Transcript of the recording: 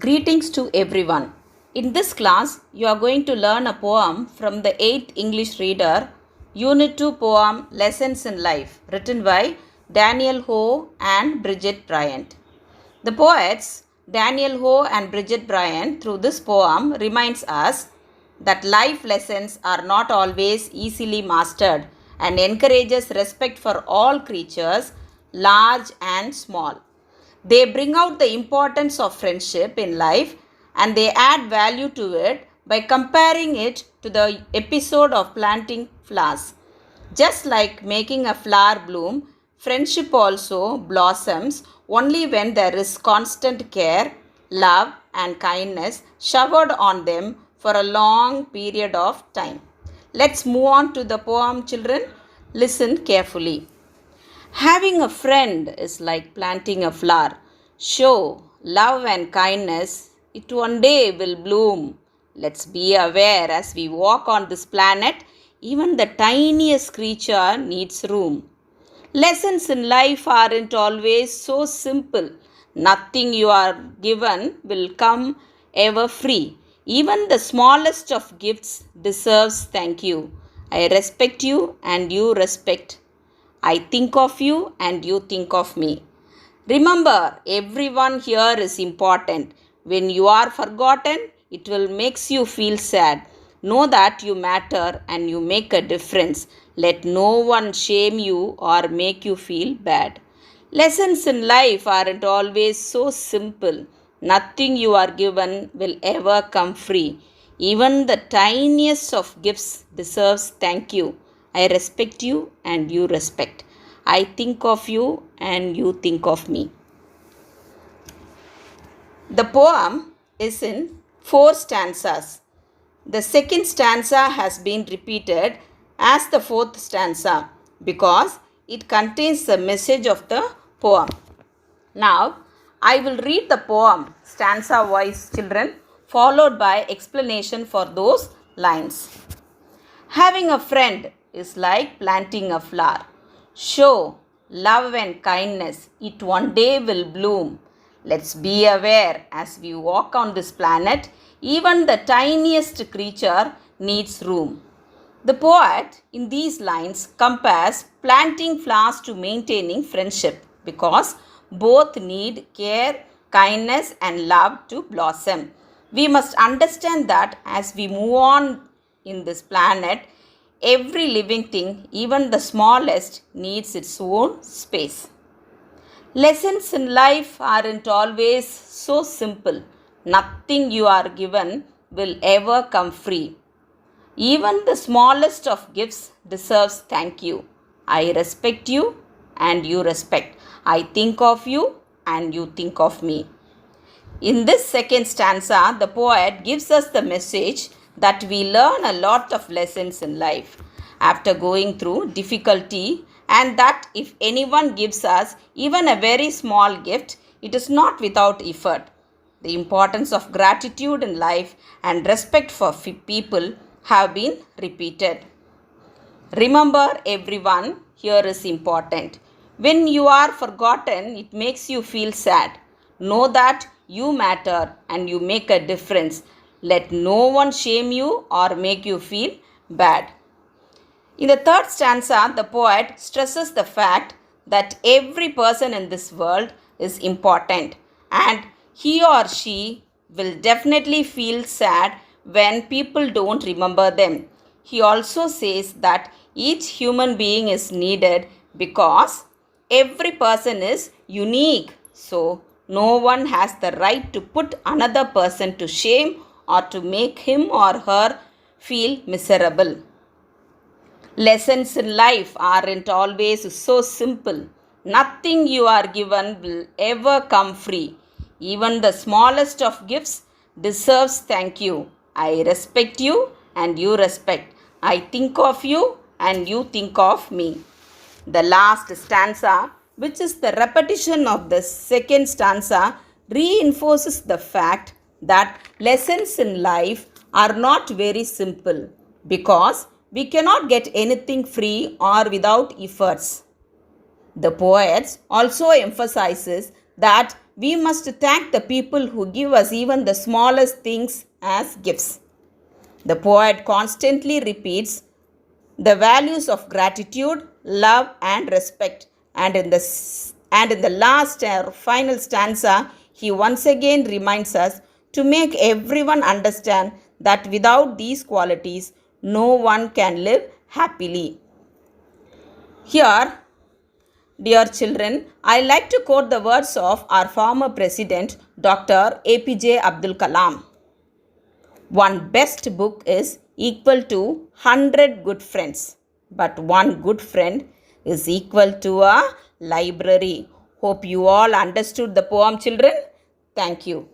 Greetings to everyone. In this class, you are going to learn a poem from the 8th English Reader, Unit 2 poem Lessons in Life, written by Daniel Ho and Bridget Bryant. The poets Daniel Ho and Bridget Bryant, through this poem, reminds us that life lessons are not always easily mastered and encourages respect for all creatures, large and small. They bring out the importance of friendship in life and they add value to it by comparing it to the episode of planting flowers. Just like making a flower bloom, friendship also blossoms only when there is constant care, love, and kindness showered on them for a long period of time. Let's move on to the poem, children. Listen carefully. Having a friend is like planting a flower. Show love and kindness, it one day will bloom. Let's be aware as we walk on this planet, even the tiniest creature needs room. Lessons in life aren't always so simple. Nothing you are given will come ever free. Even the smallest of gifts deserves thank you. I respect you and you respect. I think of you and you think of me. Remember, everyone here is important. When you are forgotten, it will make you feel sad. Know that you matter and you make a difference. Let no one shame you or make you feel bad. Lessons in life aren't always so simple. Nothing you are given will ever come free. Even the tiniest of gifts deserves thank you. I respect you and you respect. I think of you and you think of me. The poem is in 4 stanzas. The second stanza has been repeated as the fourth stanza because it contains the message of the poem. Now, I will read the poem stanza wise, children, followed by explanation for those lines. Having a friend is like planting a flower. Show love and kindness, it one day will bloom. Let's be aware as we walk on this planet, even the tiniest creature needs room. The poet in these lines compares planting flowers to maintaining friendship because both need care, kindness, and love to blossom. We must understand that as we move on in this planet, every living thing, even the smallest, needs its own space. Lessons in life aren't always so simple. Nothing you are given will ever come free. Even the smallest of gifts deserves thank you. I respect you and you respect. I think of you and you think of me. In this second stanza, the poet gives us the message that we learn a lot of lessons in life after going through difficulty, and that if anyone gives us even a very small gift, it is not without effort. The importance of gratitude in life and respect for people have been repeated. Remember, everyone here is important. When you are forgotten, it makes you feel sad. Know that you matter and you make a difference. Let no one shame you or make you feel bad. In the third stanza, the poet stresses the fact that every person in this world is important and he or she will definitely feel sad when people don't remember them. He also says that each human being is needed because every person is unique. So, no one has the right to put another person to shame or to make him or her feel miserable. Lessons in life aren't always so simple. Nothing you are given will ever come free. Even the smallest of gifts deserves thank you. I respect you and you respect. I think of you and you think of me. The last stanza, which is the repetition of the second stanza, reinforces the fact that lessons in life are not very simple because we cannot get anything free or without efforts. The poet also emphasizes that we must thank the people who give us even the smallest things as gifts. The poet constantly repeats the values of gratitude, love, and respect. And in the last or final stanza, he once again reminds us to make everyone understand that without these qualities, no one can live happily. Here, dear children, I like to quote the words of our former president, Dr. APJ Abdul Kalam. One best book is equal to 100 good friends, but one good friend is equal to a library. Hope you all understood the poem, children. Thank you.